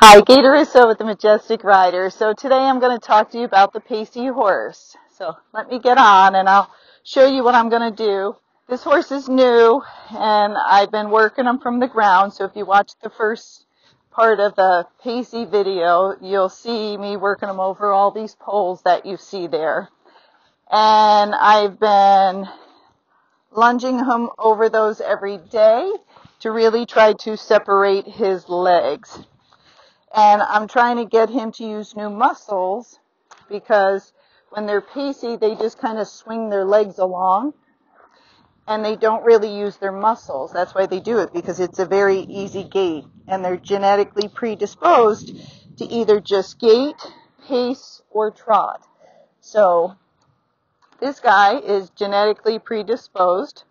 Hi, Gatorissa with the Majestic Rider. So today I'm going to talk to you about the Pacey horse. So let me get on and I'll show you what I'm going to do. This horse is new and I've been working him from the ground. So if you watch the first part of the Pacey video, you'll see me working him over all these poles that you see there. And I've been lunging him over those every day to really try to separate his legs. And I'm trying to get him to use new muscles because when they're pacey, they just kind of swing their legs along and they don't really use their muscles. That's why they do it, because it's a very easy gait and they're genetically predisposed to either just gait, pace, or trot. So this guy is genetically predisposed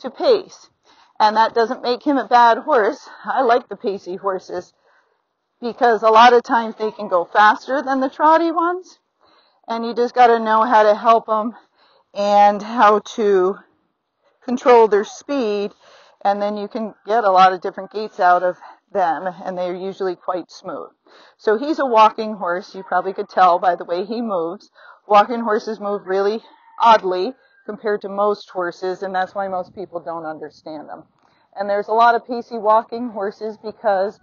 to pace. And that doesn't make him a bad horse. I like the pacey horses because a lot of times they can go faster than the trotty ones. And you just got to know how to help them and how to control their speed. And then you can get a lot of different gaits out of them. And they're usually quite smooth. So he's a walking horse. You probably could tell by the way he moves. Walking horses move really oddly compared to most horses, and that's why most people don't understand them. And there's a lot of pacey walking horses because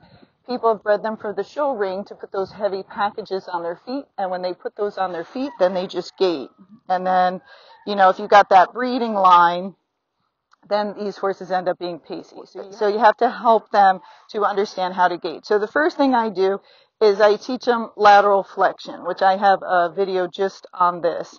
people have bred them for the show ring to put those heavy packages on their feet, and when they put those on their feet, then they just gait. And then, if you got that breeding line, then these horses end up being pacey. So you have to help them to understand how to gait. So the first thing I do is I teach them lateral flexion, which I have a video just on this.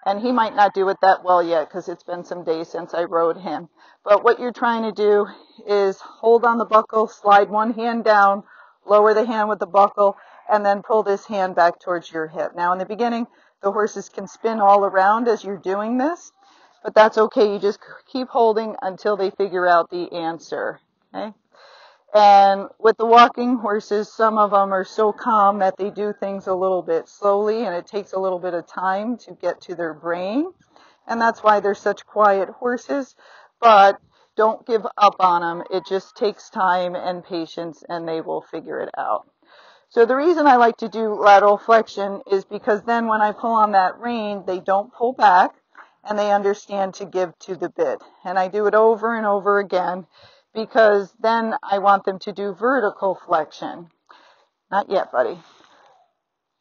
And he might not do it that well yet because it's been some days since I rode him. But what you're trying to do is hold on the buckle, slide one hand down, lower the hand with the buckle, and then pull this hand back towards your hip. Now in the beginning, the horses can spin all around as you're doing this, but that's okay. You just keep holding until they figure out the answer. Okay? And with the walking horses, some of them are so calm that they do things a little bit slowly, and it takes a little bit of time to get to their brain. And that's why they're such quiet horses. But don't give up on them. It just takes time and patience, and they will figure it out. So the reason I like to do lateral flexion is because then when I pull on that rein, they don't pull back, and they understand to give to the bit. And I do it over and over again, because then I want them to do vertical flexion. Not yet, buddy.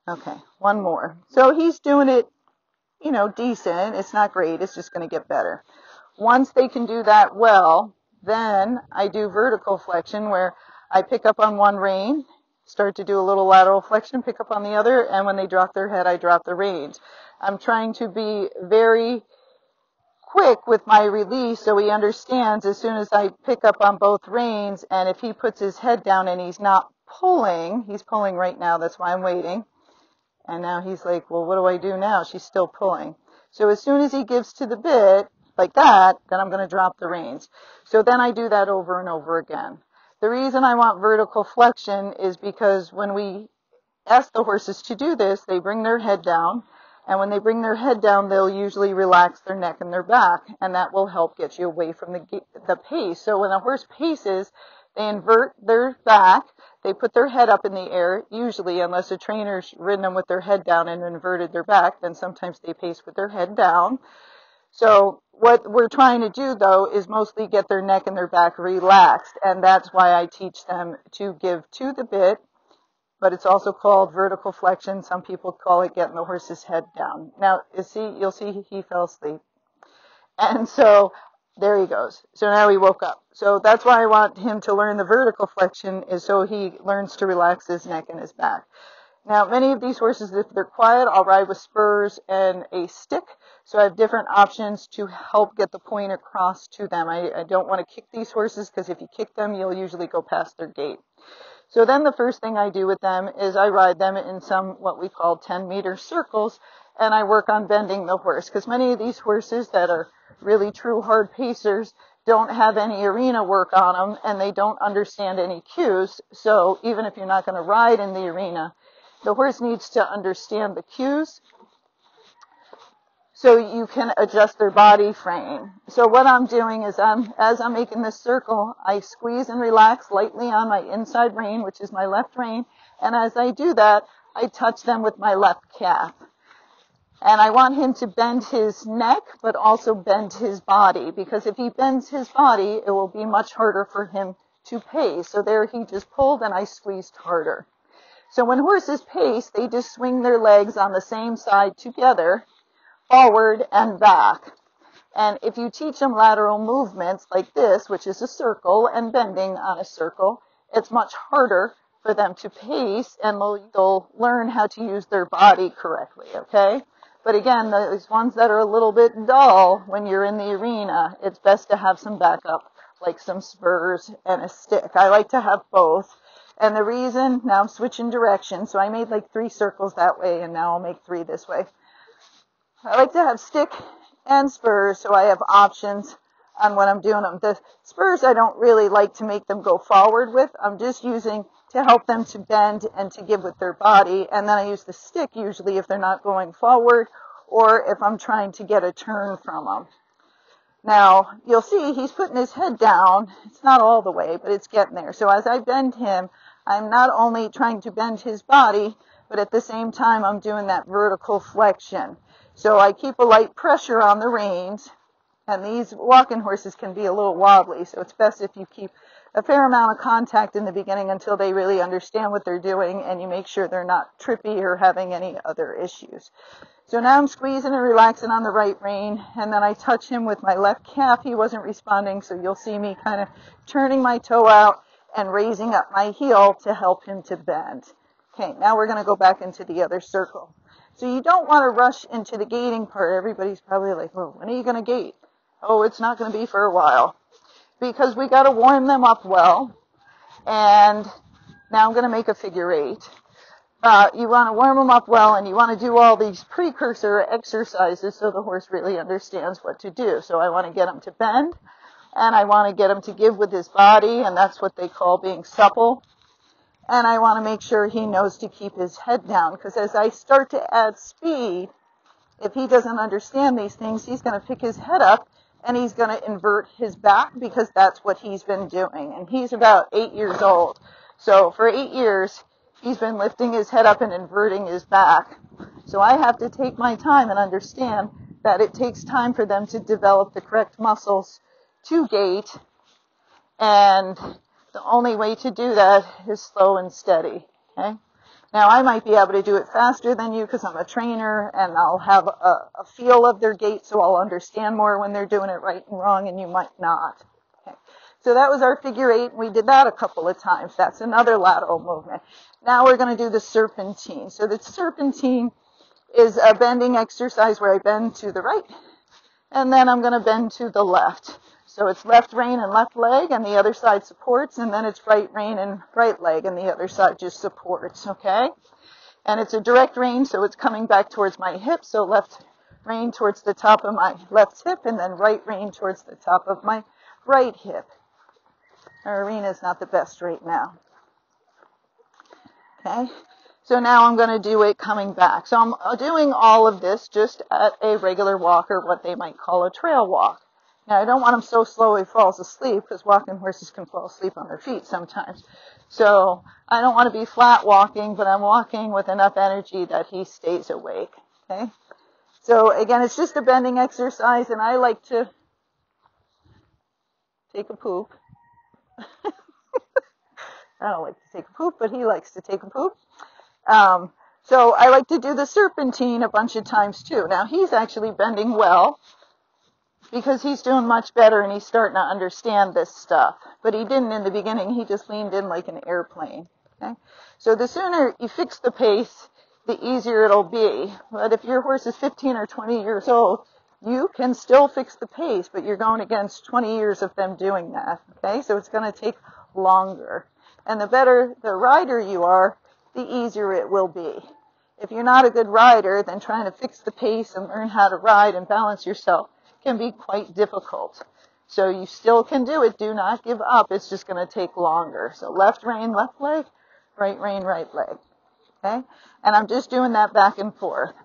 Okay, one more. So he's doing it, decent. It's not great. It's just going to get better. Once they can do that well, then I do vertical flexion where I pick up on one rein, start to do a little lateral flexion, pick up on the other, and when they drop their head, I drop the reins. I'm trying to be very quick with my release so he understands as soon as I pick up on both reins, and if he puts his head down and he's not pulling, he's pulling right now, that's why I'm waiting, and now he's like, well, what do I do now? She's still pulling. So as soon as he gives to the bit like that, then I'm going to drop the reins. So then I do that over and over again. The reason I want vertical flexion is because when we ask the horses to do this, they bring their head down. And when they bring their head down, they'll usually relax their neck and their back, and that will help get you away from the pace. So when a horse paces, they invert their back, they put their head up in the air, usually, unless a trainer's ridden them with their head down and inverted their back, then sometimes they pace with their head down. So what we're trying to do, though, is mostly get their neck and their back relaxed, and that's why I teach them to give to the bit, but it's also called vertical flexion. Some people call it getting the horse's head down. Now, you'll see he fell asleep. And so there he goes. So now he woke up. So that's why I want him to learn the vertical flexion, is so he learns to relax his neck and his back. Now, many of these horses, if they're quiet, I'll ride with spurs and a stick. So I have different options to help get the point across to them. I don't want to kick these horses because if you kick them, you'll usually go past their gate. So then the first thing I do with them is I ride them in some what we call 10-meter circles, and I work on bending the horse, because many of these horses that are really true hard pacers don't have any arena work on them, and they don't understand any cues. So even if you're not going to ride in the arena, the horse needs to understand the cues so you can adjust their body frame. So what I'm doing is as I'm making this circle, I squeeze and relax lightly on my inside rein, which is my left rein. And as I do that, I touch them with my left calf. And I want him to bend his neck, but also bend his body, because if he bends his body, it will be much harder for him to pace. So there he just pulled and I squeezed harder. So when horses pace, they just swing their legs on the same side together, forward and back. And if you teach them lateral movements like this, which is a circle and bending on a circle, it's much harder for them to pace, and they'll learn how to use their body correctly, okay? But again, those ones that are a little bit dull when you're in the arena, it's best to have some backup, like some spurs and a stick. I like to have both. And the reason, now I'm switching direction, so I made like 3 circles that way, and now I'll make 3 this way. I like to have stick and spurs, so I have options on when I'm doing them. The spurs I don't really like to make them go forward with. I'm just using to help them to bend and to give with their body. And then I use the stick usually if they're not going forward or if I'm trying to get a turn from them. Now, you'll see he's putting his head down. It's not all the way, but it's getting there. So as I bend him, I'm not only trying to bend his body, but at the same time I'm doing that vertical flexion. So I keep a light pressure on the reins, and these walking horses can be a little wobbly, so it's best if you keep a fair amount of contact in the beginning until they really understand what they're doing and you make sure they're not trippy or having any other issues. So now I'm squeezing and relaxing on the right rein, and then I touch him with my left calf. He wasn't responding, so you'll see me kind of turning my toe out and raising up my heel to help him to bend. Okay, now we're going to go back into the other circle. So you don't want to rush into the gating part. Everybody's probably like, well, when are you going to gate? Oh, it's not going to be for a while, because we got to warm them up well. And now I'm going to make a figure 8. You want to warm them up well, and you want to do all these precursor exercises so the horse really understands what to do. So I want to get him to bend, and I want to get him to give with his body, and that's what they call being supple. And I want to make sure he knows to keep his head down, because as I start to add speed, if he doesn't understand these things, he's going to pick his head up and he's going to invert his back, because that's what he's been doing. And he's about 8 years old. So for 8 years, he's been lifting his head up and inverting his back. So I have to take my time and understand that it takes time for them to develop the correct muscles to gait, and the only way to do that is slow and steady. Okay? Now, I might be able to do it faster than you because I'm a trainer, and I'll have a feel of their gait, so I'll understand more when they're doing it right and wrong, and you might not. Okay. So that was our figure 8. We did that a couple of times. That's another lateral movement. Now we're going to do the serpentine. So the serpentine is a bending exercise where I bend to the right, and then I'm going to bend to the left. So it's left rein and left leg, and the other side supports, and then it's right rein and right leg, and the other side just supports, okay? And it's a direct rein, so it's coming back towards my hip, so left rein towards the top of my left hip, and then right rein towards the top of my right hip. Our arena's not the best right now. Okay? So now I'm going to do it coming back. So I'm doing all of this just at a regular walk, or what they might call a trail walk. Now, I don't want him so slow he falls asleep, because walking horses can fall asleep on their feet sometimes. So I don't want to be flat walking, but I'm walking with enough energy that he stays awake. Okay? So again, it's just a bending exercise, and I like to take a poop. I don't like to take a poop, but he likes to take a poop. So I like to do the serpentine a bunch of times too. Now, he's actually bending well, because he's doing much better and he's starting to understand this stuff. But he didn't in the beginning. He just leaned in like an airplane. Okay? So the sooner you fix the pace, the easier it'll be. But if your horse is 15 or 20 years old, you can still fix the pace, but you're going against 20 years of them doing that. Okay? So it's going to take longer. And the better the rider you are, the easier it will be. If you're not a good rider, then trying to fix the pace and learn how to ride and balance yourself can be quite difficult. So you still can do it. Do not give up. It's just going to take longer. So left rein, left leg, right rein, right leg. Okay? And I'm just doing that back and forth.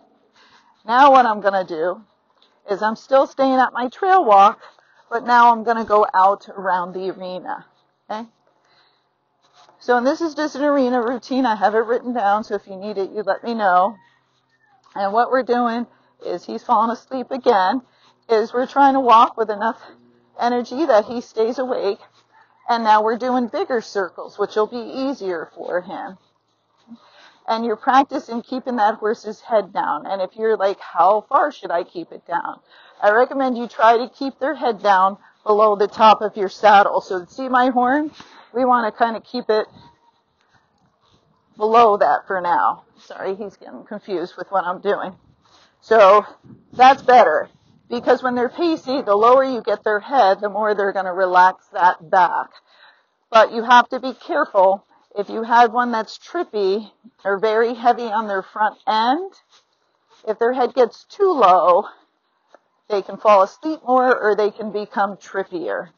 Now what I'm going to do is I'm still staying at my trail walk, but now I'm going to go out around the arena. Okay? So, and this is just an arena routine. I have it written down, so if you need it, you let me know. And what we're doing is he's falling asleep again, is we're trying to walk with enough energy that he stays awake. And now we're doing bigger circles, which will be easier for him. And you're practicing keeping that horse's head down. And if you're like, how far should I keep it down? I recommend you try to keep their head down below the top of your saddle. So see my horn? We want to kind of keep it below that for now. Sorry, he's getting confused with what I'm doing. So that's better. Because when they're pacey, the lower you get their head, the more they're going to relax that back. But you have to be careful. If you had one that's trippy or very heavy on their front end, if their head gets too low, they can fall asleep more or they can become trippier.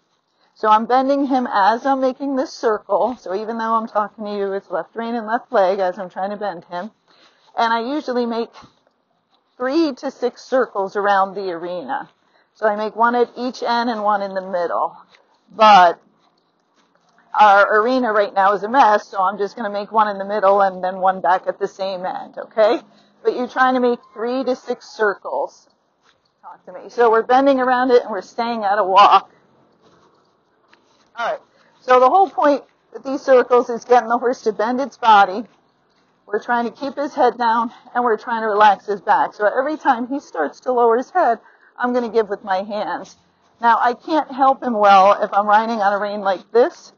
So I'm bending him as I'm making this circle. So even though I'm talking to you, it's left rein and left leg as I'm trying to bend him. And I usually make 3 to 6 circles around the arena. So I make one at each end and one in the middle. But our arena right now is a mess, so I'm just going to make one in the middle and then one back at the same end, okay? But you're trying to make 3 to 6 circles. Talk to me. So we're bending around it and we're staying at a walk. All right. So the whole point with these circles is getting the horse to bend its body. We're trying to keep his head down and we're trying to relax his back. So every time he starts to lower his head, I'm going to give with my hands. Now, I can't help him well if I'm riding on a rein like this.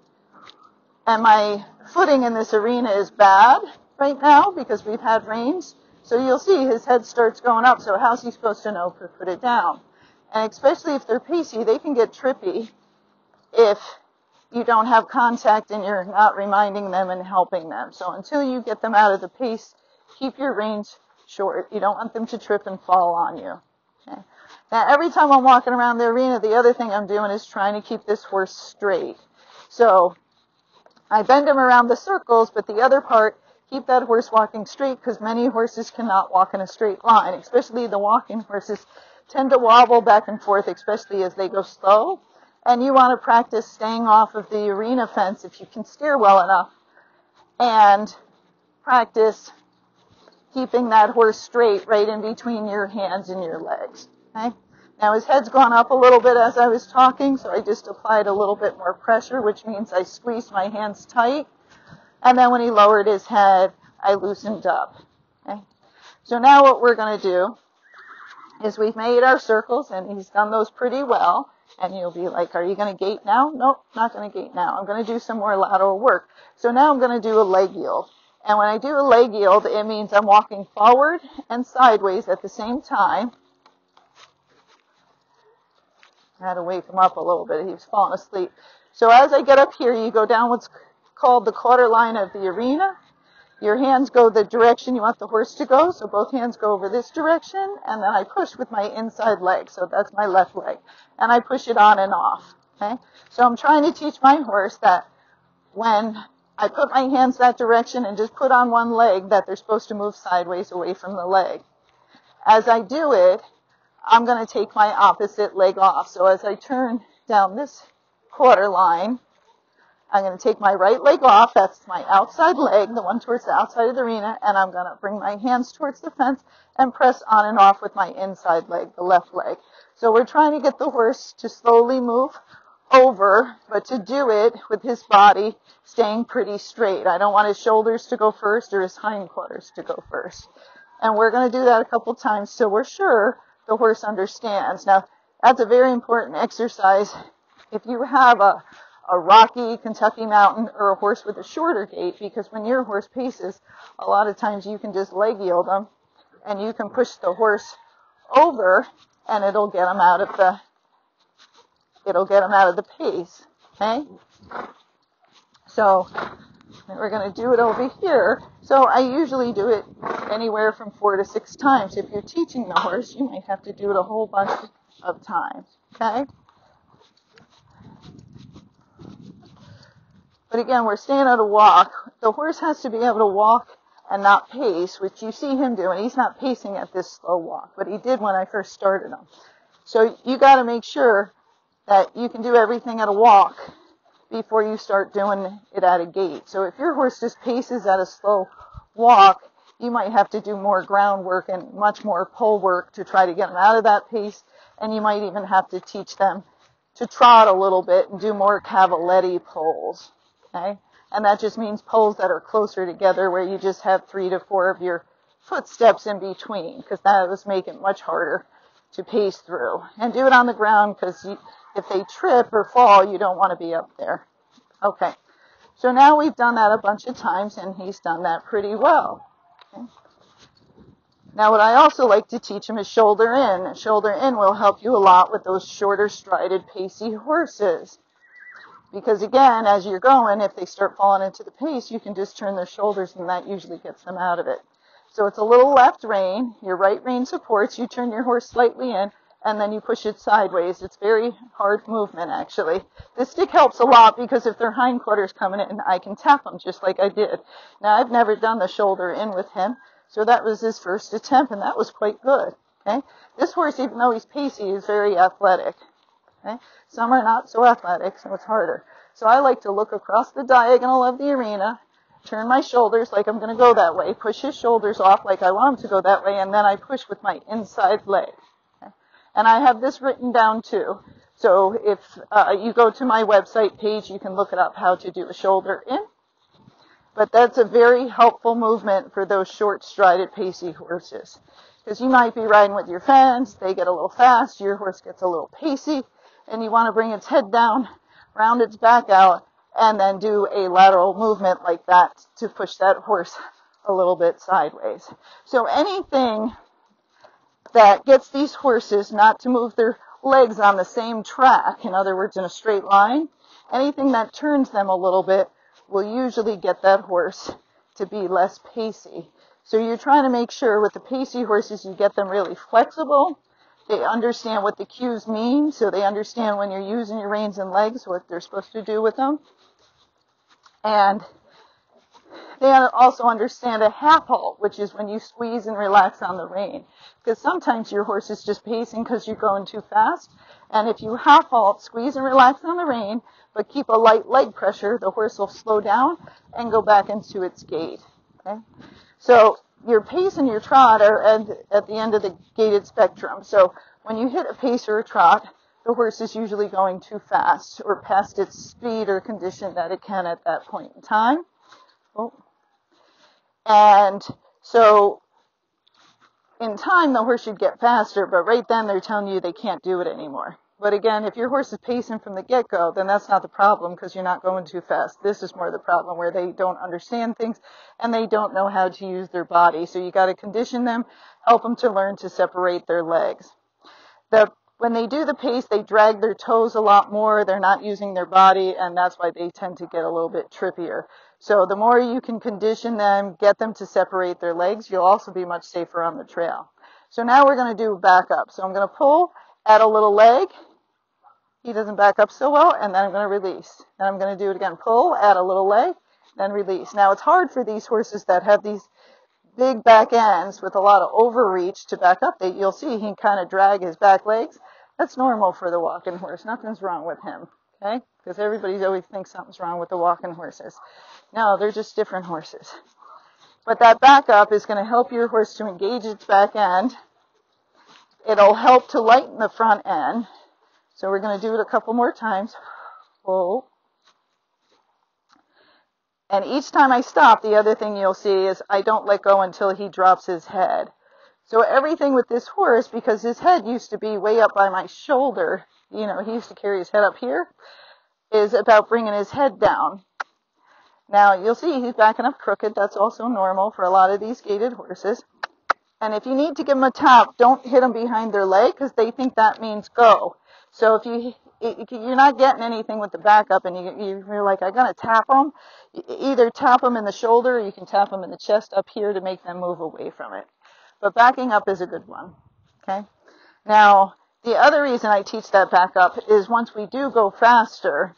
And my footing in this arena is bad right now because we've had rains. So you'll see his head starts going up. So how's he supposed to know to put it down? And especially if they're pacey, they can get trippy if you don't have contact and you're not reminding them and helping them. So until you get them out of the pace, keep your reins short. You don't want them to trip and fall on you. Okay? Now, every time I'm walking around the arena, the other thing I'm doing is trying to keep this horse straight. So I bend him around the circles, but the other part, keep that horse walking straight because many horses cannot walk in a straight line, especially the walking horses tend to wobble back and forth, especially as they go slow. And you want to practice staying off of the arena fence if you can steer well enough and practice keeping that horse straight right in between your hands and your legs. Okay? Now his head's gone up a little bit as I was talking, so I just applied a little bit more pressure, which means I squeezed my hands tight. And then when he lowered his head, I loosened up. Okay? So now what we're going to do is we've made our circles, and he's done those pretty well. And you'll be like, are you going to gait now? Nope, not going to gait now. I'm going to do some more lateral work. So now I'm going to do a leg yield. And when I do a leg yield, it means I'm walking forward and sideways at the same time. I had to wake him up a little bit. He was falling asleep. So as I get up here, you go down what's called the quarter line of the arena. Your hands go the direction you want the horse to go. So both hands go over this direction. And then I push with my inside leg. So that's my left leg. And I push it on and off. Okay? So I'm trying to teach my horse that when I put my hands that direction and just put on one leg, that they're supposed to move sideways away from the leg. As I do it, I'm going to take my opposite leg off. So as I turn down this quarter line, I'm going to take my right leg off. That's my outside leg, the one towards the outside of the arena, and I'm going to bring my hands towards the fence and press on and off with my inside leg, the left leg. So we're trying to get the horse to slowly move over, but to do it with his body staying pretty straight. I don't want his shoulders to go first or his hindquarters to go first. And we're going to do that a couple times so we're sure the horse understands. Now, that's a very important exercise. If you have a rocky Kentucky mountain or a horse with a shorter gait, because when your horse paces, a lot of times you can just leg yield them and you can push the horse over and it'll get him out of the pace. Okay? So we're going to do it over here. So I usually do it anywhere from 4 to 6 times. If you're teaching the horse, you might have to do it a whole bunch of times. Okay? But again, we're staying at a walk. The horse has to be able to walk and not pace, which you see him doing. He's not pacing at this slow walk, but he did when I first started him. So you got to make sure that you can do everything at a walk before you start doing it at a gait. So if your horse just paces at a slow walk, you might have to do more groundwork and much more pull work to try to get them out of that pace. And you might even have to teach them to trot a little bit and do more cavaletti pulls. Okay? And that just means pulls that are closer together where you just have 3 to 4 of your footsteps in between, because that was making it much harder to pace through. And do it on the ground, because if they trip or fall, you don't want to be up there. Okay. So now we've done that a bunch of times, and he's done that pretty well. Okay. Now what I also like to teach him is shoulder in. Shoulder in will help you a lot with those shorter strided pacey horses. Because again, as you're going, if they start falling into the pace, you can just turn their shoulders and that usually gets them out of it. So it's a little left rein, your right rein supports, you turn your horse slightly in, and then you push it sideways. It's very hard movement, actually. This stick helps a lot because if their hindquarters coming in, I can tap them just like I did. Now, I've never done the shoulder in with him, so that was his first attempt, and that was quite good. Okay? This horse, even though he's pacey, is very athletic. Okay? Some are not so athletic, so it's harder. So I like to look across the diagonal of the arena, turn my shoulders like I'm going to go that way, push his shoulders off like I want him to go that way, and then I push with my inside leg. Okay? And I have this written down too. So if you go to my website page, you can look it up how to do a shoulder in. But that's a very helpful movement for those short strided pacey horses. Because you might be riding with your friends, they get a little fast, your horse gets a little pacey, and you want to bring its head down, round its back out, and then do a lateral movement like that to push that horse a little bit sideways. So anything that gets these horses not to move their legs on the same track, in other words, in a straight line, anything that turns them a little bit will usually get that horse to be less pacey. So you're trying to make sure with the pacey horses you get them really flexible. They understand what the cues mean, so they understand when you're using your reins and legs, what they're supposed to do with them. And they also understand a half halt, which is when you squeeze and relax on the rein. Because sometimes your horse is just pacing because you're going too fast. And if you half halt, squeeze and relax on the rein, but keep a light leg pressure, the horse will slow down and go back into its gait. Okay? So your pace and your trot are at the end of the gaited spectrum. So when you hit a pace or a trot, the horse is usually going too fast or past its speed or condition that it can at that point in time. Oh. And so in time, the horse should get faster, but right then they're telling you they can't do it anymore. But again, if your horse is pacing from the get-go, then that's not the problem because you're not going too fast. This is more the problem where they don't understand things and they don't know how to use their body. So you got to condition them, help them to learn to separate their legs. When they do the pace, they drag their toes a lot more. They're not using their body, and that's why they tend to get a little bit trippier. So the more you can condition them, get them to separate their legs, you'll also be much safer on the trail. So now we're going to do back up. So I'm going to pull, add a little leg. He doesn't back up so well, and then I'm going to release. Then I'm going to do it again. Pull, add a little leg, then release. Now it's hard for these horses that have these big back ends with a lot of overreach to back up. You'll see he can kind of drag his back legs. That's normal for the walking horse. Nothing's wrong with him, okay? Because everybody always thinks something's wrong with the walking horses. No, they're just different horses. But that back up is going to help your horse to engage its back end. It'll help to lighten the front end. So we're going to do it a couple more times. Pull. And each time I stop, the other thing you'll see is I don't let go until he drops his head. So everything with this horse, because his head used to be way up by my shoulder, you know, he used to carry his head up here, is about bringing his head down. Now, you'll see he's backing up crooked. That's also normal for a lot of these gaited horses. And if you need to give them a tap, don't hit them behind their leg because they think that means go. So if you're not getting anything with the back up and you're like, I'm going to tap them, either tap them in the shoulder or you can tap them in the chest up here to make them move away from it. But backing up is a good one, okay? Now, the other reason I teach that back up is once we do go faster,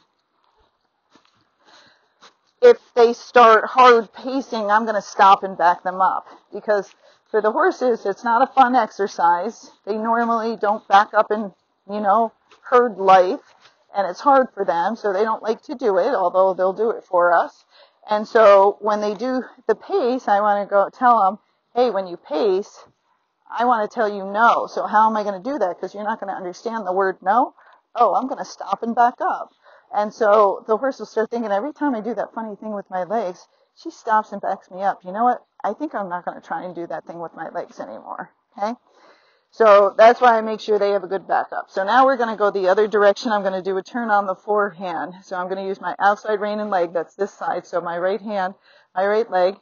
if they start hard pacing, I'm going to stop and back them up. Because for the horses, it's not a fun exercise. They normally don't back up in, herd life, and it's hard for them, so they don't like to do it, although they'll do it for us. And so when they do the pace, I want to go tell them, hey, when you pace, I want to tell you no. So how am I going to do that? Because you're not going to understand the word no. Oh, I'm going to stop and back up. And so the horse will start thinking, every time I do that funny thing with my legs, she stops and backs me up. You know what? I think I'm not going to try and do that thing with my legs anymore. Okay? So that's why I make sure they have a good backup. So now we're going to go the other direction. I'm going to do a turn on the forehand. So I'm going to use my outside rein and leg. That's this side. So my right hand, my right leg.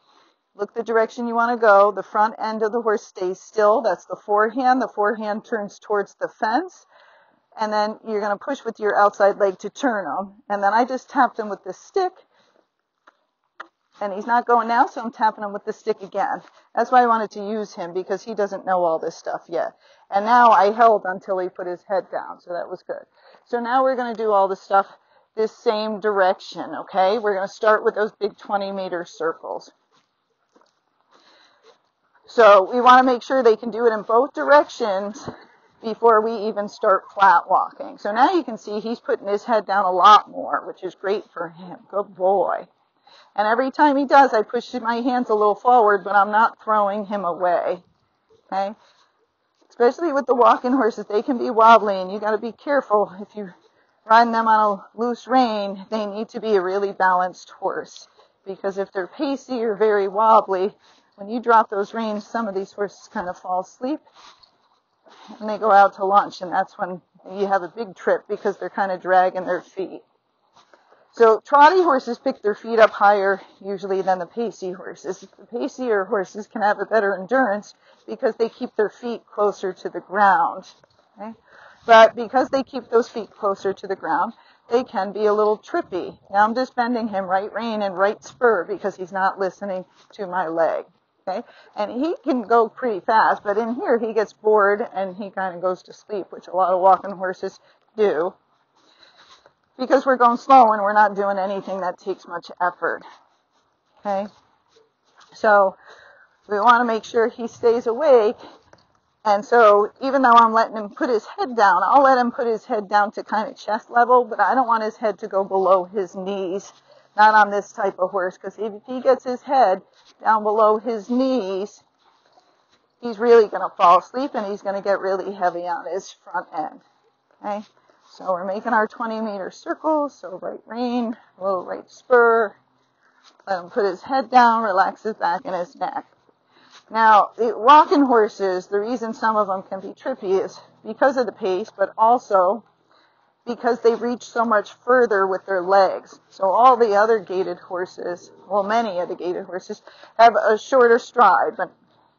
Look the direction you want to go. The front end of the horse stays still. That's the forehand. The forehand turns towards the fence. And then you're going to push with your outside leg to turn him. And then I just tapped him with the stick. And he's not going now, so I'm tapping him with the stick again. That's why I wanted to use him, because he doesn't know all this stuff yet. And now I held until he put his head down, so that was good. So now we're going to do all the stuff this same direction, okay? We're going to start with those big 20-meter circles. So we want to make sure they can do it in both directions before we even start flat walking. So now you can see he's putting his head down a lot more, which is great for him. Good boy. And every time he does, I push my hands a little forward, but I'm not throwing him away. Okay? Especially with the walking horses, they can be wobbly, and you got to be careful. If you ride them on a loose rein, they need to be a really balanced horse. Because if they're pacey or very wobbly, when you drop those reins, some of these horses kind of fall asleep, and they go out to lunch, and that's when you have a big trip because they're kind of dragging their feet. So trotty horses pick their feet up higher usually than the pacey horses. The pacier horses can have a better endurance because they keep their feet closer to the ground. Okay? But because they keep those feet closer to the ground, they can be a little trippy. Now I'm just bending him right rein and right spur because he's not listening to my leg. Okay? And he can go pretty fast, but in here he gets bored and he kind of goes to sleep, which a lot of walking horses do. Because we're going slow and we're not doing anything that takes much effort. Okay? So we want to make sure he stays awake. And so even though I'm letting him put his head down, I'll let him put his head down to kind of chest level, but I don't want his head to go below his knees. Not on this type of horse, because if he gets his head down below his knees, he's really going to fall asleep and he's going to get really heavy on his front end. Okay? So we're making our 20-meter circles. So right rein, a little right spur. Let him put his head down, relax his back and his neck. Now, the walking horses, the reason some of them can be trippy is because of the pace, but also because they reach so much further with their legs. So all the other gaited horses, well, many of the gaited horses, have a shorter stride, but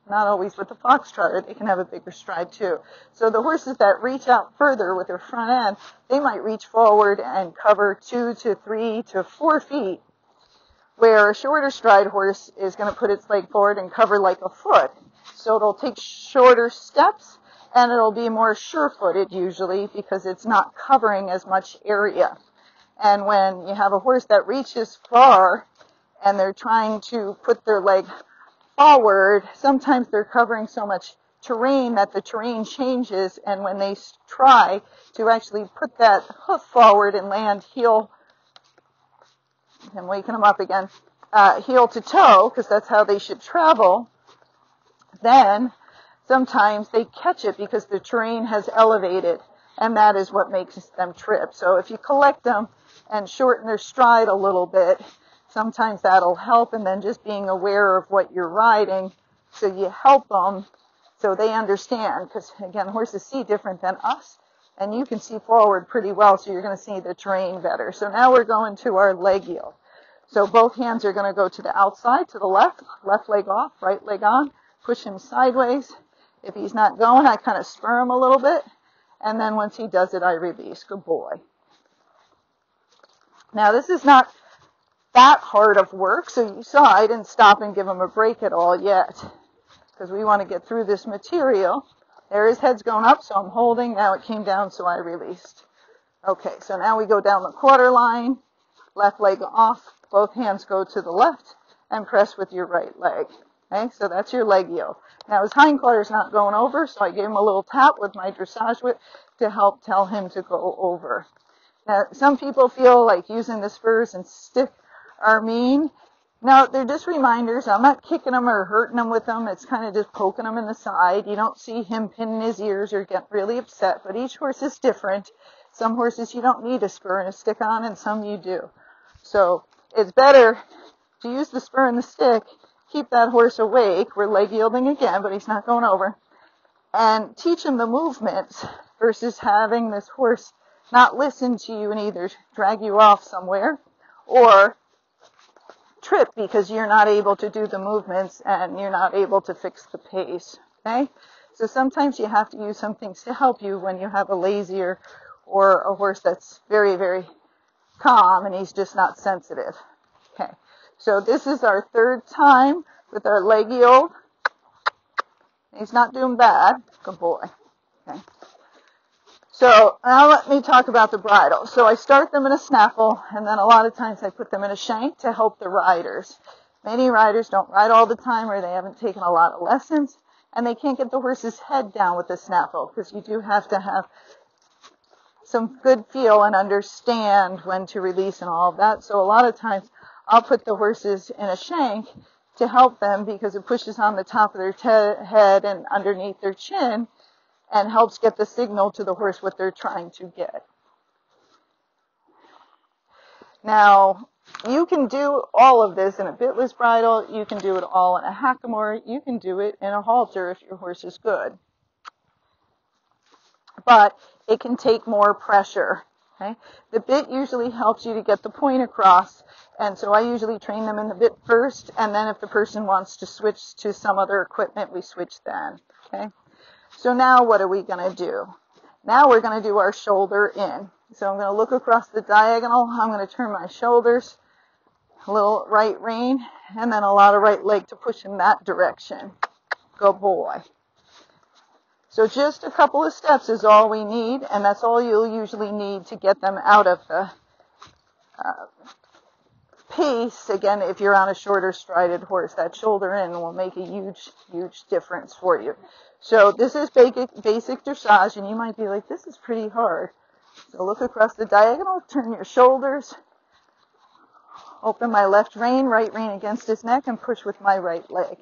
not always with the foxtrotter. They can have a bigger stride too. So the horses that reach out further with their front end, they might reach forward and cover 2 to 3 to 4 feet, where a shorter stride horse is going to put its leg forward and cover like a foot. So it'll take shorter steps and it'll be more sure-footed usually because it's not covering as much area. And when you have a horse that reaches far and they're trying to put their leg forward, sometimes they're covering so much terrain that the terrain changes, and when they try to actually put that hoof forward and land heel, I'm waking them up again, heel to toe, because that's how they should travel, then sometimes they catch it because the terrain has elevated, and that is what makes them trip. So if you collect them and shorten their stride a little bit, sometimes that'll help, and then just being aware of what you're riding so you help them so they understand, because again, horses see different than us, and you can see forward pretty well, so you're going to see the terrain better. So now we're going to our leg yield. So both hands are going to go to the outside, to the left leg off, right leg on, push him sideways. If he's not going, I kind of spur him a little bit, and then once he does it, I release. Good boy. Now this is not that hard of work, so you saw I didn't stop and give him a break at all yet, because we want to get through this material. There his head's going up, so I'm holding. Now it came down, so I released. Okay, so now we go down the quarter line, left leg off, both hands go to the left, and press with your right leg. Okay, so that's your leg yield. Now his hind quarter's not going over, so I gave him a little tap with my dressage whip to help tell him to go over. Now, some people feel like using the spurs and stick are mean. No, they're just reminders. I'm not kicking them or hurting them with them. It's kind of just poking them in the side. You don't see him pinning his ears or get really upset, but each horse is different. Some horses you don't need a spur and a stick on, and some you do. So it's better to use the spur and the stick, keep that horse awake. We're leg yielding again, but he's not going over, and teach him the movements versus having this horse not listen to you and either drag you off somewhere or trip because you're not able to do the movements and you're not able to fix the pace. Okay? So sometimes you have to use some things to help you when you have a lazier or a horse that's very, very calm and he's just not sensitive. Okay. So this is our third time with our leg yield. He's not doing bad. Good boy. Okay. So now let me talk about the bridle. So I start them in a snaffle, and then a lot of times I put them in a shank to help the riders. Many riders don't ride all the time, or they haven't taken a lot of lessons, and they can't get the horse's head down with the snaffle, because you do have to have some good feel and understand when to release and all of that. So a lot of times I'll put the horses in a shank to help them because it pushes on the top of their head and underneath their chin, and helps get the signal to the horse what they're trying to get. Now, you can do all of this in a bitless bridle. You can do it all in a hackamore. You can do it in a halter if your horse is good. But it can take more pressure. Okay? The bit usually helps you to get the point across, and so I usually train them in the bit first, and then if the person wants to switch to some other equipment, we switch then. Okay? So now what are we going to do? Now we're going to do our shoulder in. So I'm going to look across the diagonal. I'm going to turn my shoulders, a little right rein, and then a lot of right leg to push in that direction. Good boy. So just a couple of steps is all we need, and that's all you'll usually need to get them out of the pace. Again, if you're on a shorter strided horse, that shoulder in will make a huge, huge difference for you. So this is basic dressage, and you might be like, this is pretty hard. So look across the diagonal, turn your shoulders, open my left rein, right rein against his neck, and push with my right leg.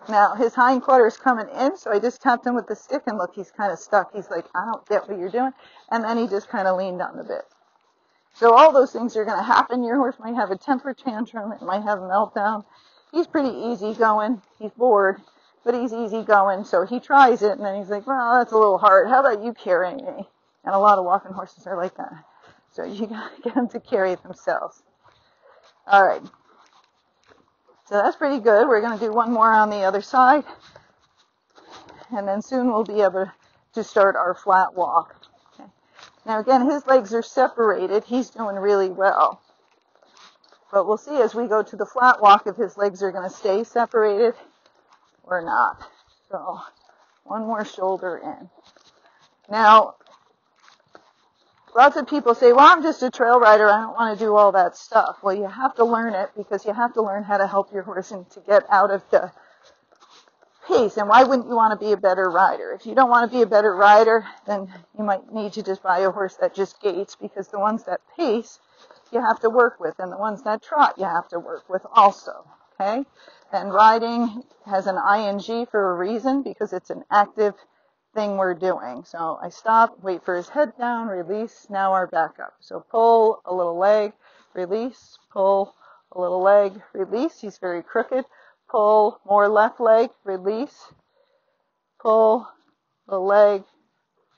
Now, his hind quarter is coming in, so I just tapped him with the stick, and look, he's kind of stuck. He's like, I don't get what you're doing. And then he just kind of leaned on the bit. So all those things are going to happen. Your horse might have a temper tantrum. It might have a meltdown. He's pretty easy going. He's bored, but he's easy going. So he tries it, and then he's like, well, that's a little hard. How about you carrying me? And a lot of walking horses are like that. So you got to get them to carry it themselves. All right. So that's pretty good. We're going to do one more on the other side. And then soon we'll be able to start our flat walk. Okay. Now again, his legs are separated. He's doing really well. But we'll see as we go to the flat walk if his legs are going to stay separated or not. So one more shoulder in. Now, lots of people say, well, I'm just a trail rider. I don't want to do all that stuff. Well, you have to learn it because you have to learn how to help your horse and to get out of the pace. And why wouldn't you want to be a better rider? If you don't want to be a better rider, then you might need to just buy a horse that just gaits, because the ones that pace you have to work with, and the ones that trot you have to work with also. Okay? And riding has an ing for a reason, because it's an active thing we're doing. So I stop, wait for his head down, release, now our back up. So pull, a little leg, release, pull, a little leg, release. He's very crooked. Pull, more left leg, release, pull, the leg,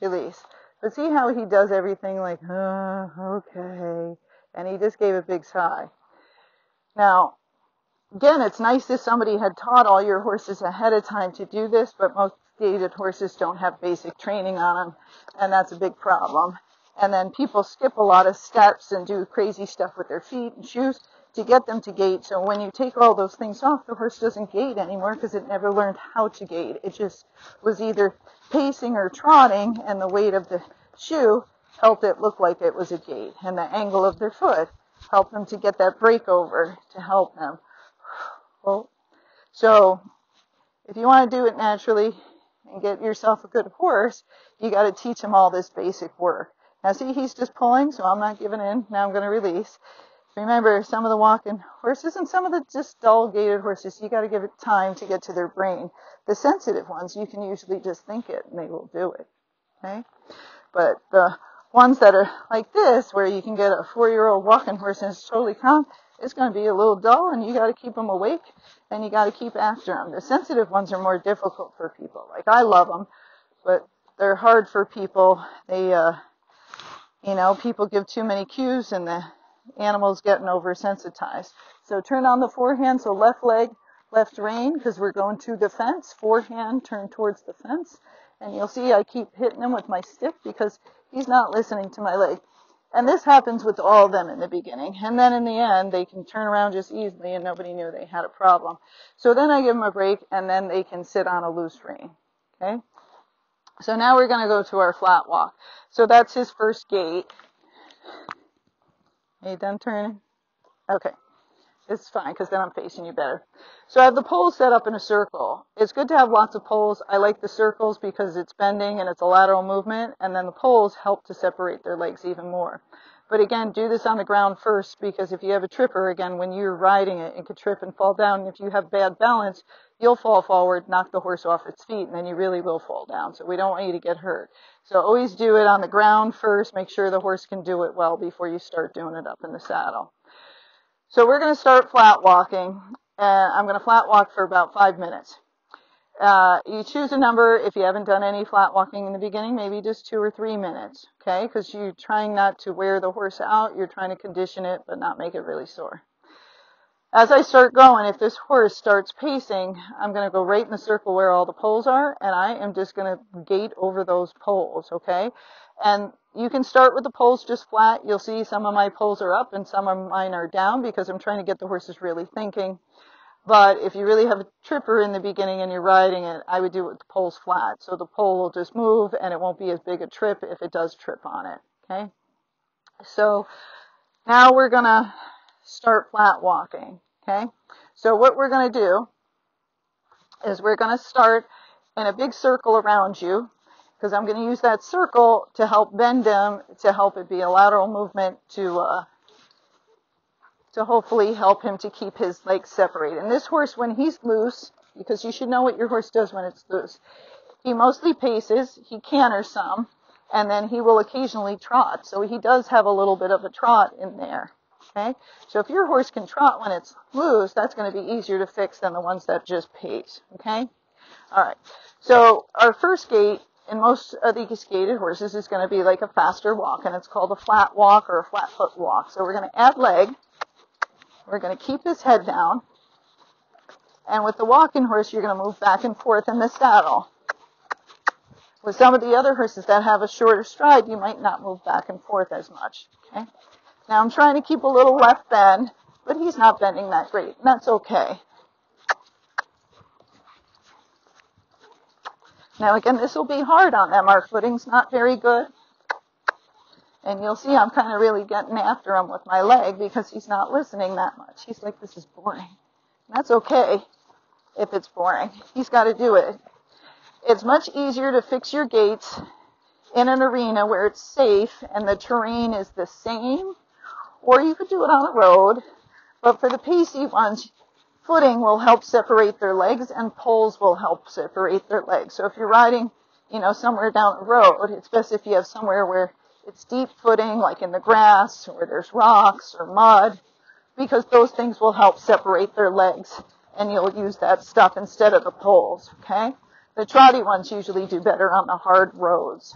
release. But see how he does everything like, okay. And he just gave a big sigh. Now, again, it's nice if somebody had taught all your horses ahead of time to do this, but most gaited horses don't have basic training on them, and that's a big problem. And then people skip a lot of steps and do crazy stuff with their feet and shoes to get them to gait. So when you take all those things off, the horse doesn't gait anymore because it never learned how to gait. It just was either pacing or trotting, and the weight of the shoe helped it look like it was a gait, and the angle of their foot helped them to get that break over to help them. quote. So if you want to do it naturally and get yourself a good horse, you got to teach him all this basic work. Now see, he's just pulling, so I'm not giving in. Now I'm going to release. Remember, some of the walking horses and some of the just dull gaited horses, you got to give it time to get to their brain. The sensitive ones, you can usually just think it and they will do it. Okay? But the ones that are like this, where you can get a 4-year-old walking horse and it's totally calm, it's going to be a little dull, and you got to keep them awake and you got to keep after them. The sensitive ones are more difficult for people. Like, I love them, but they're hard for people. They, people give too many cues and the animal's getting oversensitized. So turn on the forehand, so left leg, left rein, because we're going to the fence. Forehand, turn towards the fence. And you'll see I keep hitting him with my stick because he's not listening to my leg. And this happens with all of them in the beginning. And then in the end, they can turn around just easily and nobody knew they had a problem. So then I give them a break and then they can sit on a loose rein. Okay? So now we're going to go to our flat walk. So that's his first gait. Are you done turning? Okay. It's fine because then I'm facing you better. So I have the poles set up in a circle. It's good to have lots of poles. I like the circles because it's bending and it's a lateral movement, and then the poles help to separate their legs even more. But again, do this on the ground first, because if you have a tripper, again, when you're riding it, it could trip and fall down. And if you have bad balance, you'll fall forward, knock the horse off its feet, and then you really will fall down. So we don't want you to get hurt. So always do it on the ground first. Make sure the horse can do it well before you start doing it up in the saddle. So we're going to start flat walking, and I'm going to flat walk for about 5 minutes. You choose a number if you haven't done any flat walking in the beginning, maybe just 2 or 3 minutes, okay? Because you're trying not to wear the horse out. You're trying to condition it, but not make it really sore. As I start going, if this horse starts pacing, I'm going to go right in the circle where all the poles are, and I am just going to gait over those poles, okay? And you can start with the poles just flat. You'll see some of my poles are up and some of mine are down because I'm trying to get the horses really thinking. But if you really have a tripper in the beginning and you're riding it, I would do it with the poles flat. So the pole will just move and it won't be as big a trip if it does trip on it, okay? So now we're going to start flat walking, okay? So what we're going to do is we're going to start in a big circle around you, because I'm going to use that circle to help bend him, to help it be a lateral movement, to hopefully help him to keep his legs separated. And this horse, when he's loose, because you should know what your horse does when it's loose, he mostly paces, he canters some, and then he will occasionally trot. So he does have a little bit of a trot in there. Okay? So if your horse can trot when it's loose, that's going to be easier to fix than the ones that just pace. Okay? All right. So our first gait in most of these gaited horses is going to be like a faster walk, and it's called a flat walk or a flat foot walk. So we're going to add leg. We're going to keep his head down. And with the walking horse, you're going to move back and forth in the saddle. With some of the other horses that have a shorter stride, you might not move back and forth as much. Okay? Now I'm trying to keep a little left bend, but he's not bending that great, and that's okay. Now again, this will be hard on them. Our footing's not very good. And you'll see I'm kind of really getting after him with my leg because he's not listening that much. He's like, this is boring. And that's okay if it's boring. He's got to do it. It's much easier to fix your gaits in an arena where it's safe and the terrain is the same, or you could do it on a road. But for the pacey ones, footing will help separate their legs and poles will help separate their legs. So if you're riding, somewhere down the road, it's best if you have somewhere where it's deep footing, like in the grass, or there's rocks or mud, because those things will help separate their legs, and you'll use that stuff instead of the poles, okay? The trotty ones usually do better on the hard roads.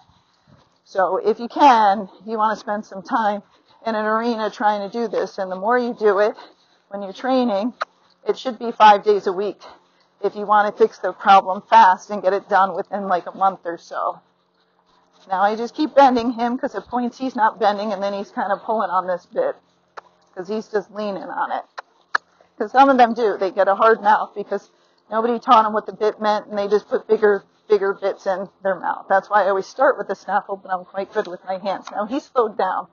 So if you can, you want to spend some time in an arena trying to do this, and the more you do it when you're training, it should be 5 days a week if you want to fix the problem fast and get it done within like a month or so. Now I just keep bending him because at points he's not bending and then he's kind of pulling on this bit because he's just leaning on it. Because some of them do. They get a hard mouth because nobody taught them what the bit meant and they just put bigger bits in their mouth. That's why I always start with the snaffle, but I'm quite good with my hands. Now he's slowed down.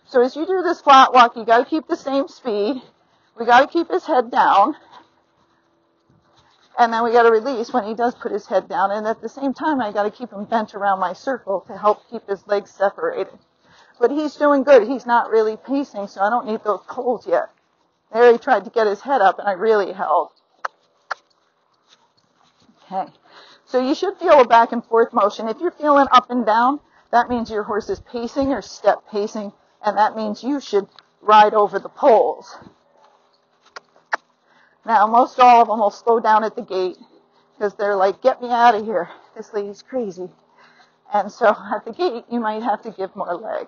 So as you do this flat walk, you got to keep the same speed. We got to keep his head down. And then we got to release when he does put his head down. And at the same time, I got to keep him bent around my circle to help keep his legs separated. But he's doing good. He's not really pacing, so I don't need those poles yet. There he tried to get his head up, and I really held. Okay. So you should feel a back and forth motion. If you're feeling up and down, that means your horse is pacing or step pacing, and that means you should ride over the poles. Now, most all of them will slow down at the gate because they're like, get me out of here. This lady's crazy. And so at the gate, you might have to give more leg.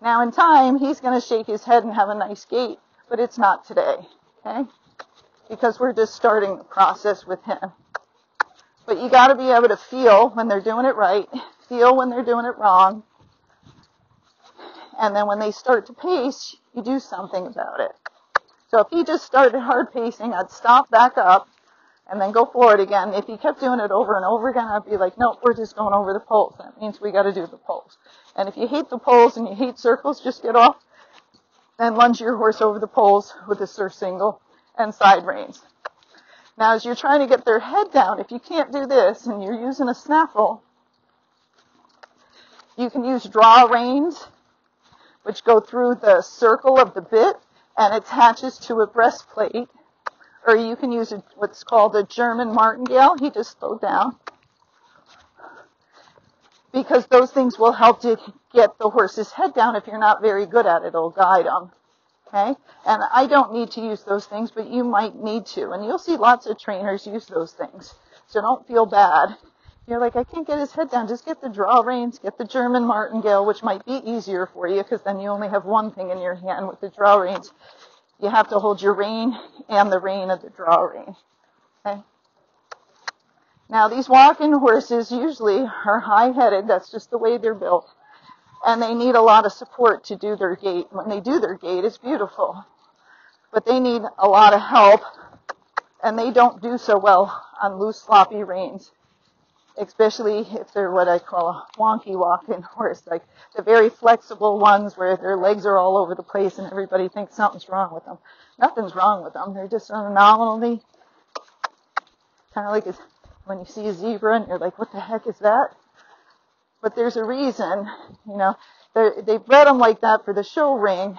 Now, in time, he's going to shake his head and have a nice gait, but it's not today, okay? Because we're just starting the process with him. But you got to be able to feel when they're doing it right, feel when they're doing it wrong, and then when they start to pace, you do something about it. So if he just started hard pacing, I'd stop, back up, and then go forward again. If he kept doing it over and over again, I'd be like, nope, we're just going over the poles. That means we got to do the poles. And if you hate the poles and you hate circles, just get off and lunge your horse over the poles with a surcingle and side reins. Now, as you're trying to get their head down, if you can't do this and you're using a snaffle, you can use draw reins, which go through the circle of the bit and attaches to a breastplate. Or you can use what's called a German martingale. He just slowed down. Because those things will help to get the horse's head down. If you're not very good at it, it'll guide them. Okay? And I don't need to use those things, but you might need to. And you'll see lots of trainers use those things. So don't feel bad. You're like, I can't get his head down. Just get the draw reins, get the German martingale, which might be easier for you because then you only have one thing in your hand with the draw reins. You have to hold your rein and the rein of the draw rein. Okay? Now, these walking horses usually are high-headed. That's just the way they're built. And they need a lot of support to do their gait. When they do their gait, it's beautiful. But they need a lot of help, and they don't do so well on loose, sloppy reins, especially if they're what I call a wonky walking horse, like the very flexible ones where their legs are all over the place and everybody thinks something's wrong with them. Nothing's wrong with them. They're just anomaly, kind of like when you see a zebra and you're like, what the heck is that? But there's a reason, you know, they bred them like that for the show ring,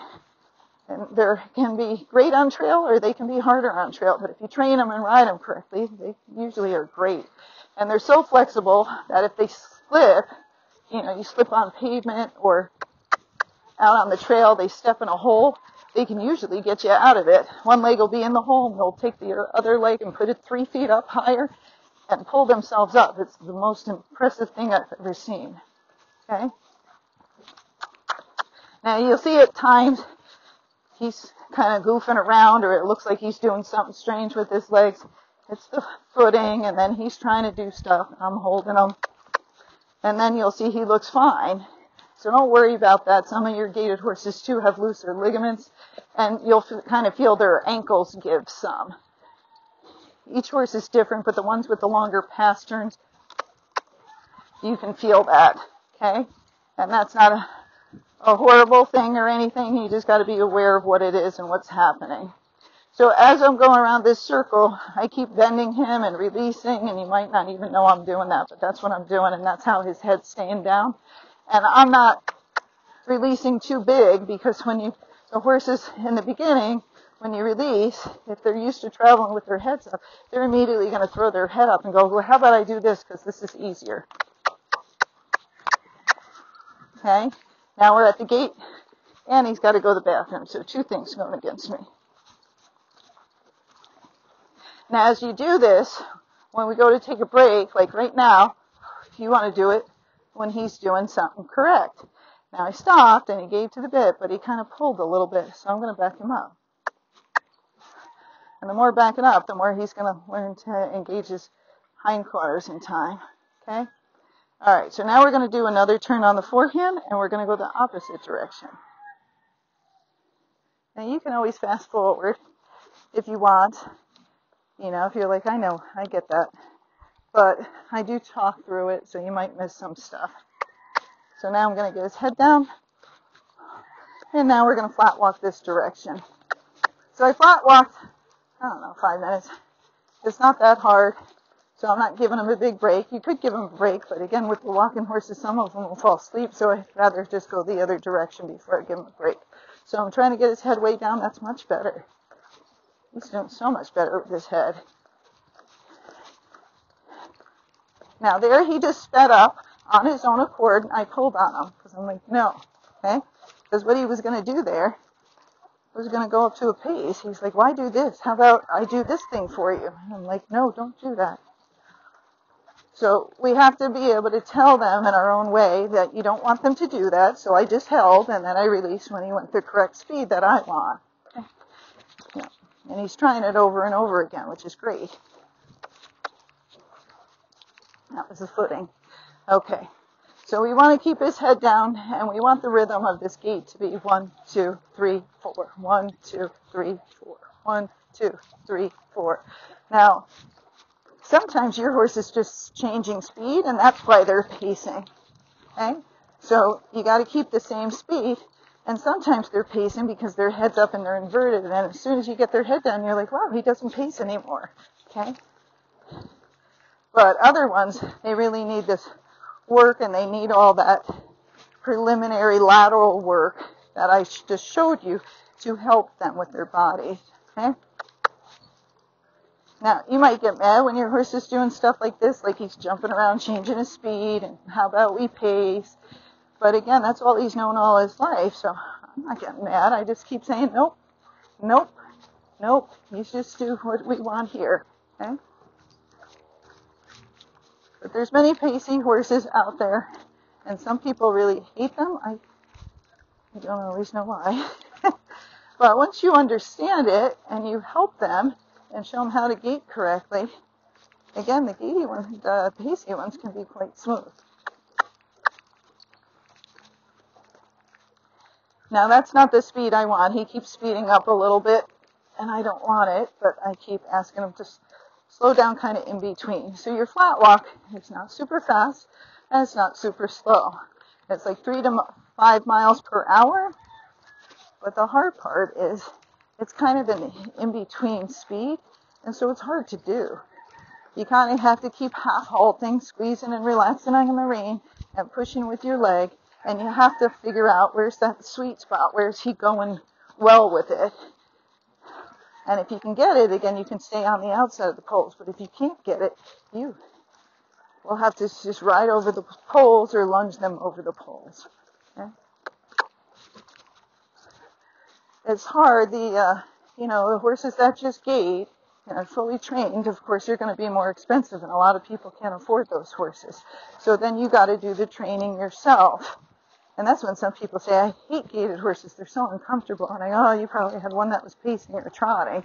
and they can be great on trail or they can be harder on trail, but if you train them and ride them correctly, they usually are great. And they're so flexible that if they slip, you know, you slip on pavement or out on the trail, they step in a hole, they can usually get you out of it. One leg will be in the hole and they'll take the other leg and put it 3 feet up higher and pull themselves up. It's the most impressive thing I've ever seen. Okay? Now you'll see at times he's kind of goofing around or it looks like he's doing something strange with his legs. It's the footing, and then he's trying to do stuff, and I'm holding him. And then you'll see he looks fine. So don't worry about that. Some of your gaited horses, too, have looser ligaments, and you'll kind of feel their ankles give some. Each horse is different, but the ones with the longer pasterns, you can feel that, okay? And that's not a horrible thing or anything. You just got to be aware of what it is and what's happening. So as I'm going around this circle, I keep bending him and releasing, and you might not even know I'm doing that, but that's what I'm doing, and that's how his head's staying down. And I'm not releasing too big, because the horses in the beginning, when you release, if they're used to traveling with their heads up, they're immediately going to throw their head up and go, well, how about I do this, because this is easier. Okay? Now we're at the gate, and he's got to go to the bathroom, so 2 things going against me. Now, as you do this, when we go to take a break, like right now, if you want to do it when he's doing something correct. Now, I stopped, and he gave to the bit, but he kind of pulled a little bit, so I'm going to back him up. And the more backing up, the more he's going to learn to engage his hindquarters in time. Okay? All right, so now we're going to do another turn on the forehand, and we're going to go the opposite direction. Now, you can always fast forward if you want. You know, if you're like, I know, I get that. But I do talk through it, so you might miss some stuff. So now I'm going to get his head down. And now we're going to flat walk this direction. So I flat walked, I don't know, 5 minutes. It's not that hard. So I'm not giving them a big break. You could give them a break, but again, with the walking horses, some of them will fall asleep, so I'd rather just go the other direction before I give them a break. So I'm trying to get his head way down. That's much better. He's doing so much better with his head. Now there he just sped up on his own accord, and I pulled on him, because I'm like, no, okay? Because what he was going to do there was going to go up to a pace. He's like, why do this? How about I do this thing for you? And I'm like, no, don't do that. So we have to be able to tell them in our own way that you don't want them to do that. So I just held, and then I released when he went the correct speed that I want. Okay. Yeah. And he's trying it over and over again, which is great. That was the footing. Okay. So we want to keep his head down, and we want the rhythm of this gait to be 1, 2, 3, 4. 1, 2, 3, 4. 1, 2, 3, 4. Now, sometimes your horse is just changing speed, and that's why they're pacing. Okay? So you got to keep the same speed, and sometimes they're pacing because their head's up and they're inverted, and as soon as you get their head down, you're like, wow, he doesn't pace anymore. Okay? But other ones, they really need this work, and they need all that preliminary lateral work that I just showed you to help them with their bodies. Okay? Now, you might get mad when your horse is doing stuff like this, like he's jumping around, changing his speed, and how about we pace? But again, that's all he's known all his life, so I'm not getting mad. I just keep saying, nope, nope, nope. You just do what we want here. Okay? But there's many pacey horses out there, and some people really hate them. I don't always know why. But once you understand it and you help them and show them how to gait correctly, again, the pacey ones can be quite smooth. Now that's not the speed I want. He keeps speeding up a little bit, and I don't want it, but I keep asking him to slow down kind of in between. So your flat walk is not super fast, and it's not super slow. It's like 3 to 5 miles per hour, but the hard part is it's kind of an in-between speed, and so it's hard to do. You kind of have to keep half halting, squeezing and relaxing on the rein, and pushing with your leg, and you have to figure out where's that sweet spot, where's he going well with it. And if you can get it, again, you can stay on the outside of the poles. But if you can't get it, you will have to just ride over the poles or lunge them over the poles. Okay? It's hard. The horses that just gait, fully trained, of course, you're going to be more expensive, and a lot of people can't afford those horses. So then you got to do the training yourself. And that's when some people say, I hate gaited horses. They're so uncomfortable. And I go, oh, you probably had one that was pacing or trotting.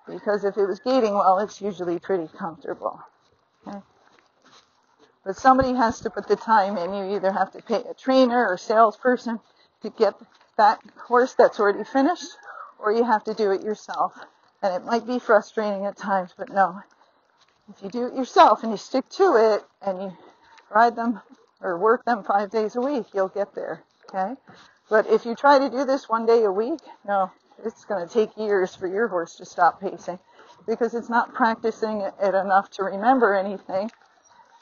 Because if it was gaiting well, it's usually pretty comfortable. Okay? But somebody has to put the time in. You either have to pay a trainer or salesperson to get that horse that's already finished, or you have to do it yourself. And it might be frustrating at times, but no. If you do it yourself and you stick to it and you ride them or work them 5 days a week, you'll get there, okay? But if you try to do this 1 day a week, no, it's going to take years for your horse to stop pacing because it's not practicing it enough to remember anything,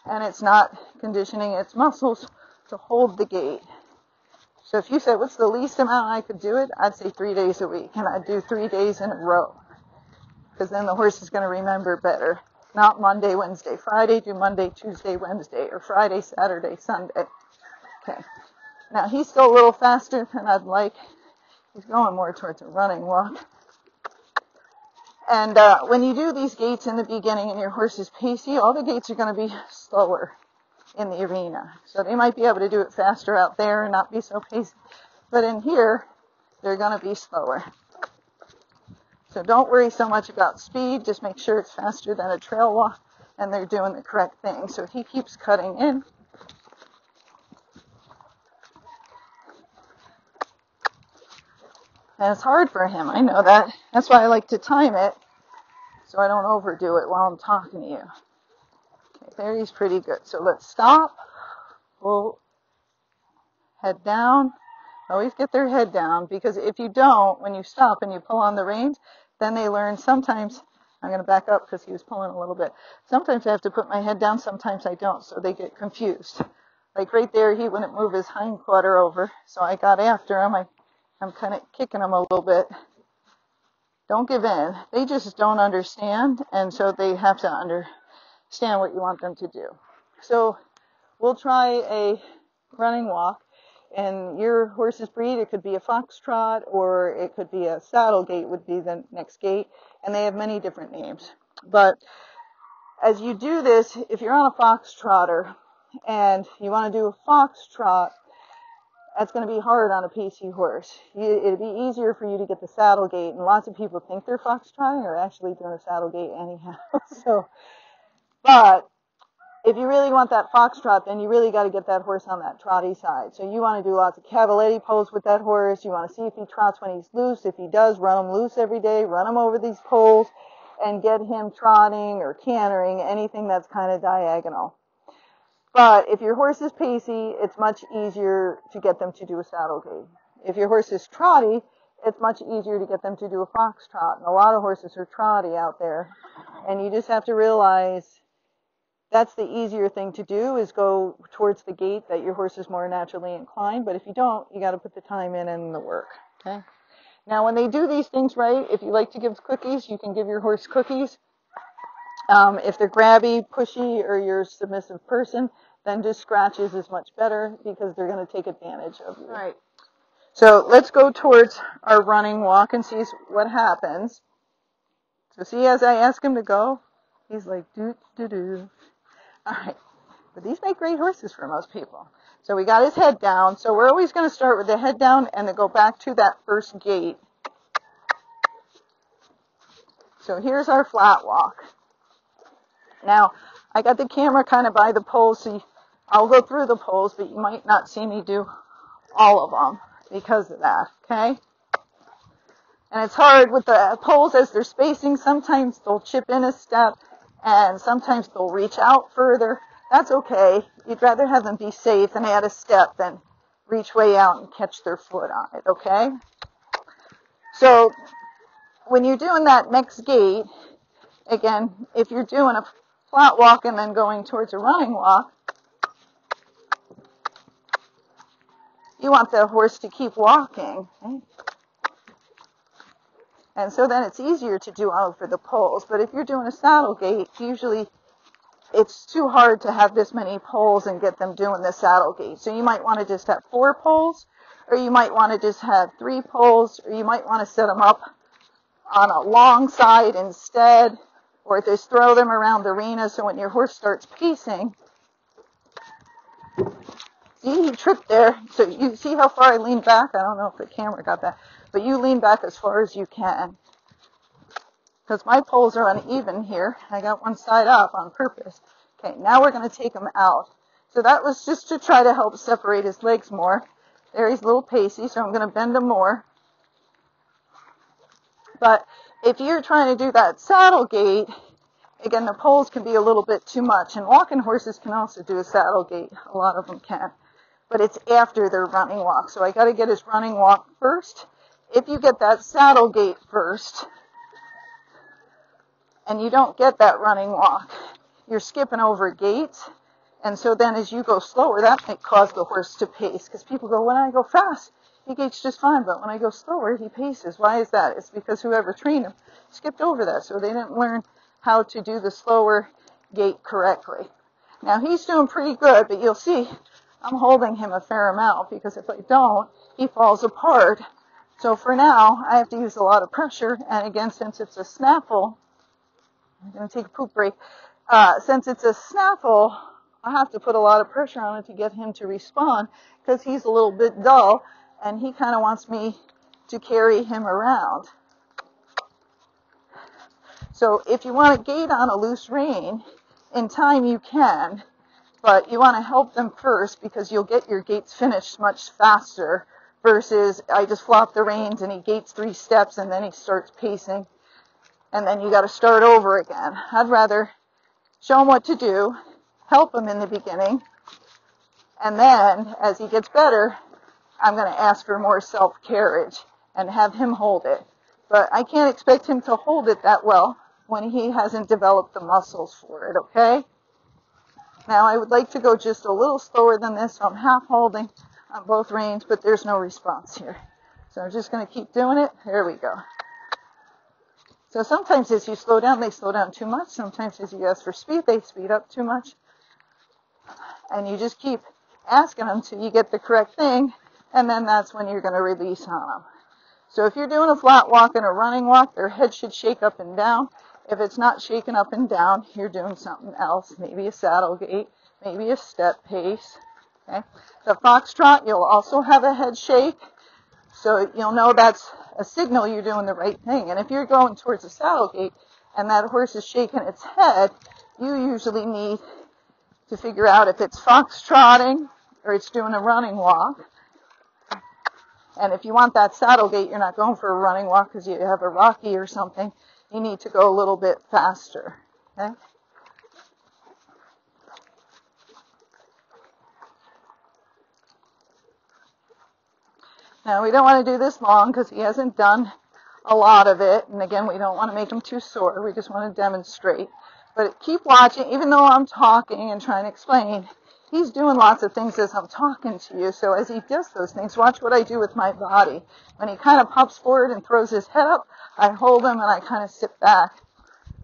and it's not conditioning its muscles to hold the gait. So if you said, what's the least amount I could do it? I'd say 3 days a week, and I'd do 3 days in a row because then the horse is going to remember better. Not Monday, Wednesday, Friday, do Monday, Tuesday, Wednesday, or Friday, Saturday, Sunday. Okay. Now, he's still a little faster than I'd like. He's going more towards a running walk. And when you do these gaits in the beginning and your horse is pacey, all the gaits are going to be slower in the arena. So they might be able to do it faster out there and not be so pacey. But in here, they're going to be slower. So don't worry so much about speed. Just make sure it's faster than a trail walk and they're doing the correct thing. So he keeps cutting in. And it's hard for him. I know that. That's why I like to time it so I don't overdo it while I'm talking to you. Okay, there he's pretty good. So let's stop. We'll head down. Always get their head down, because if you don't, when you stop and you pull on the reins, then they learn sometimes I'm going to back up because he was pulling a little bit. Sometimes I have to put my head down, sometimes I don't, so they get confused. Like right there, he wouldn't move his hind quarter over, so I got after him. I'm kind of kicking him a little bit. Don't give in. They just don't understand, and so they have to understand what you want them to do. So we'll try a running walk. And your horse's breed, it could be a foxtrot or it could be a saddle gait would be the next gait. And they have many different names. But as you do this, if you're on a foxtrotter and you want to do a foxtrot, that's going to be hard on a pacey horse. It'd be easier for you to get the saddle gait. And lots of people think they're foxtrotting or actually doing a saddle gait anyhow. But if you really want that foxtrot, then you really got to get that horse on that trotty side. So you want to do lots of cavaletti pulls with that horse. You want to see if he trots when he's loose. If he does, run him loose every day. Run him over these poles and get him trotting or cantering, anything that's kind of diagonal. But if your horse is pacey, it's much easier to get them to do a saddle gait. If your horse is trotty, it's much easier to get them to do a foxtrot. And a lot of horses are trotty out there. And you just have to realize that's the easier thing to do, is go towards the gait that your horse is more naturally inclined. But if you don't, you got to put the time in and the work. Okay. Now, when they do these things right, if you like to give cookies, you can give your horse cookies. If they're grabby, pushy, or you're a submissive person, then just scratches is much better because they're going to take advantage of you. All right. So let's go towards our running walk and see what happens. So see, as I ask him to go, he's like, doo-doo-doo. All right, but these make great horses for most people. So we got his head down. So we're always going to start with the head down and then go back to that first gait. So here's our flat walk. Now, I got the camera kind of by the poles, so I'll go through the poles, but you might not see me do all of them because of that, okay? And it's hard with the poles as they're spacing. Sometimes they'll chip in a step, and sometimes they'll reach out further. That's okay. You'd rather have them be safe and add a step than reach way out and catch their foot on it, okay? So when you're doing that next gait, again, if you're doing a flat walk and then going towards a running walk, you want the horse to keep walking, okay? And so then it's easier to do over the poles. But if you're doing a saddle gait, usually it's too hard to have this many poles and get them doing the saddle gait. So you might want to just have 4 poles, or you might want to just have 3 poles, or you might want to set them up on a long side instead, or just throw them around the arena so when your horse starts pacing, see, he tripped there. So you see how far I leaned back? I don't know if the camera got that. But you lean back as far as you can. Because my poles are uneven here. I got one side up on purpose. Okay, now we're going to take him out. So that was just to try to help separate his legs more. There, he's a little pacey, so I'm going to bend him more. But if you're trying to do that saddle gait, again, the poles can be a little bit too much. And walking horses can also do a saddle gait. A lot of them can. But it's after their running walk. So I got to get his running walk first. If you get that saddle gait first, and you don't get that running walk, you're skipping over gaits. And so then as you go slower, that might cause the horse to pace. Because people go, when I go fast, he gaits just fine. But when I go slower, he paces. Why is that? It's because whoever trained him skipped over that. So they didn't learn how to do the slower gait correctly. Now he's doing pretty good, but you'll see I'm holding him a fair amount. Because if I don't, he falls apart. So for now, I have to use a lot of pressure. And again, since it's a snaffle, I'm going to take a poop break. Since it's a snaffle, I have to put a lot of pressure on it to get him to respond because he's a little bit dull and he kind of wants me to carry him around. So if you want to gait on a loose rein, in time you can, but you want to help them first because you'll get your gaits finished much faster versus I just flop the reins and he gaits 3 steps and then he starts pacing. And then you got to start over again. I'd rather show him what to do, help him in the beginning, and then as he gets better, I'm going to ask for more self-carriage and have him hold it. But I can't expect him to hold it that well when he hasn't developed the muscles for it, okay? Now I would like to go just a little slower than this, so I'm half holding on both reins, but there's no response here. So I'm just going to keep doing it. There we go. So sometimes as you slow down, they slow down too much. Sometimes as you ask for speed, they speed up too much. And you just keep asking them till you get the correct thing, and then that's when you're going to release on them. So if you're doing a flat walk and a running walk, their head should shake up and down. If it's not shaking up and down, you're doing something else, maybe a saddle gait, maybe a step pace. Okay? The foxtrot, you'll also have a head shake, so you'll know that's a signal you're doing the right thing. And if you're going towards a saddle gait and that horse is shaking its head, you usually need to figure out if it's foxtrotting or it's doing a running walk. And if you want that saddle gait, you're not going for a running walk because you have a Rocky or something. You need to go a little bit faster. Okay? Now, we don't want to do this long because he hasn't done a lot of it. And again, we don't want to make him too sore. We just want to demonstrate. But keep watching. Even though I'm talking and trying to explain, he's doing lots of things as I'm talking to you. So as he does those things, watch what I do with my body. When he kind of pops forward and throws his head up, I hold him and I kind of sit back.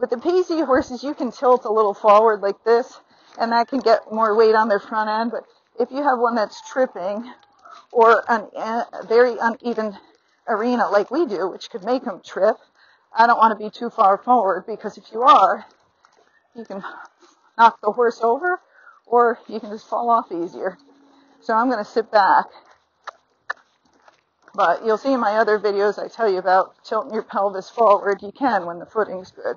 With the Pacey horses, you can tilt a little forward like this, and that can get more weight on their front end. But if you have one that's tripping or a very uneven arena like we do, which could make them trip, I don't want to be too far forward, because if you are, you can knock the horse over, or you can just fall off easier. So I'm going to sit back. But you'll see in my other videos I tell you about tilting your pelvis forward. You can when the footing's good.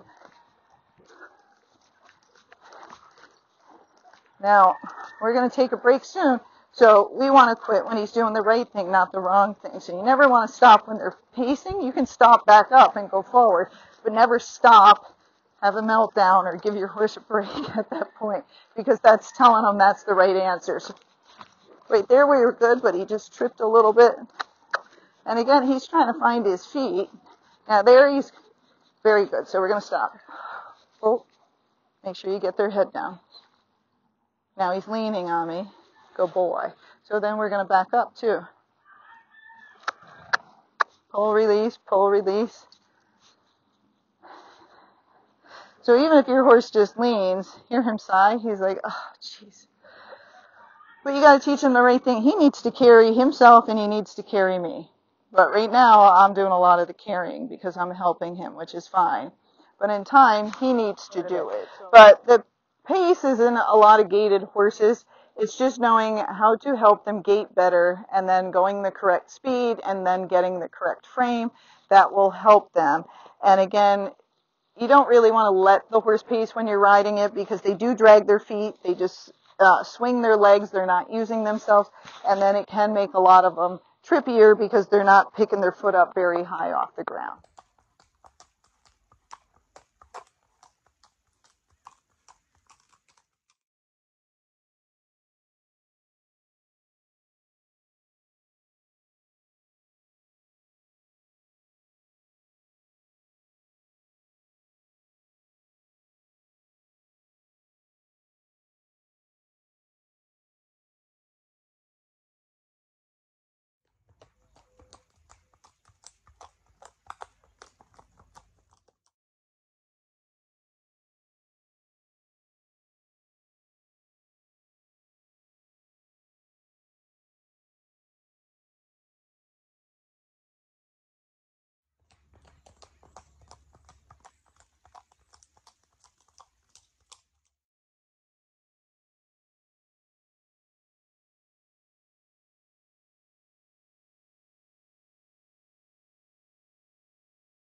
Now, we're going to take a break soon, so we want to quit when he's doing the right thing, not the wrong thing. So you never want to stop when they're pacing. You can stop back up and go forward, but never stop, have a meltdown, or give your horse a break at that point, because that's telling them that's the right answer. So right there we were good, but he just tripped a little bit. And again, he's trying to find his feet. Now there he's very good, so we're going to stop. Oh, make sure you get their head down. Now he's leaning on me. Go boy. So then we're going to back up too. Pull, release, pull, release. So even if your horse just leans, hear him sigh, he's like, oh, jeez. But you got to teach him the right thing. He needs to carry himself and he needs to carry me. But right now I'm doing a lot of the carrying because I'm helping him, which is fine. But in time, he needs to do it. But the pace is in a lot of gaited horses. It's just knowing how to help them gait better, and then going the correct speed, and then getting the correct frame. That will help them. And again, you don't really want to let the horse pace when you're riding it, because they do drag their feet. They just swing their legs. They're not using themselves. And then it can make a lot of them trippier because they're not picking their foot up very high off the ground.